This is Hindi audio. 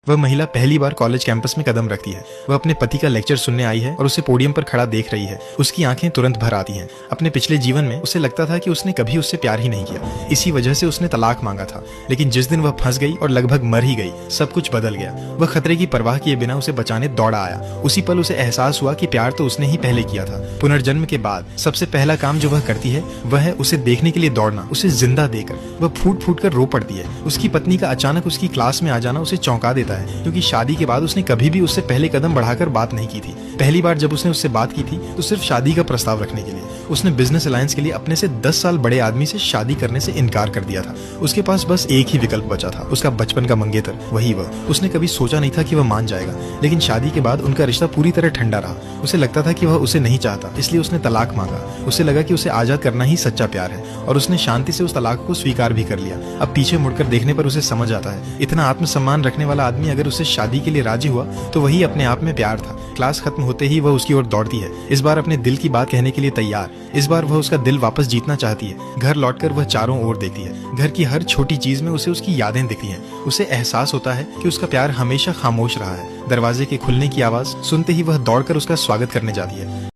वह महिला पहली बार कॉलेज कैंपस में कदम रखती है। वह अपने पति का लेक्चर सुनने आई है और उसे पोडियम पर खड़ा देख रही है। उसकी आंखें तुरंत भर आती हैं। अपने पिछले जीवन में उसे लगता था कि उसने कभी उससे प्यार ही नहीं किया, इसी वजह से उसने तलाक मांगा था। लेकिन जिस दिन वह फंस गई और लगभग मर ही गई, सब कुछ बदल गया। वह खतरे की परवाह किए बिना उसे बचाने दौड़ा आया। उसी पल उसे एहसास हुआ कि प्यार तो उसने ही पहले किया था। पुनर्जन्म के बाद सबसे पहला काम जो वह करती है वह है उसे देखने के लिए दौड़ना, उसे जिंदा देकर। वह फूट फूट कर रो पड़ती है। उसकी पत्नी का अचानक उसकी क्लास में आ जाना उसे चौंका देता है, क्योंकि शादी के बाद उसने कभी भी उससे पहले कदम बढ़ाकर बात नहीं की थी। पहली बार जब उसने उससे बात की थी तो सिर्फ शादी का प्रस्ताव रखने के लिए। उसने बिजनेस अलायंस के लिए अपने से 10 साल बड़े आदमी से शादी करने से इनकार कर दिया था। उसके पास बस एक ही विकल्प बचा था, उसका बचपन का मंगेतर, वही वह। उसने कभी सोचा नहीं था कि वह मान जाएगा, लेकिन शादी के बाद उनका रिश्ता पूरी तरह ठंडा रहा। उसे लगता था कि वह उसे नहीं चाहता, इसलिए उसने तलाक मांगा। उसे लगा कि उसे आजाद करना ही सच्चा प्यार है, और उसने शांति से उस तलाक को स्वीकार भी कर लिया। अब पीछे मुड़कर देखने पर उसे समझ आता है, इतना आत्मसम्मान रखने वाला आदमी अगर उसे शादी के लिए राजी हुआ तो वही अपने आप में प्यार था। क्लास खत्म होते ही वह उसकी ओर दौड़ती है, इस बार अपने दिल की बात कहने के लिए तैयार। इस बार वह उसका दिल वापस जीतना चाहती है। घर लौटकर वह चारों ओर देखती है। घर की हर छोटी चीज में उसे उसकी यादें दिखती हैं। उसे एहसास होता है कि उसका प्यार हमेशा खामोश रहा है। दरवाजे के खुलने की आवाज सुनते ही वह दौड़कर उसका स्वागत करने जाती है।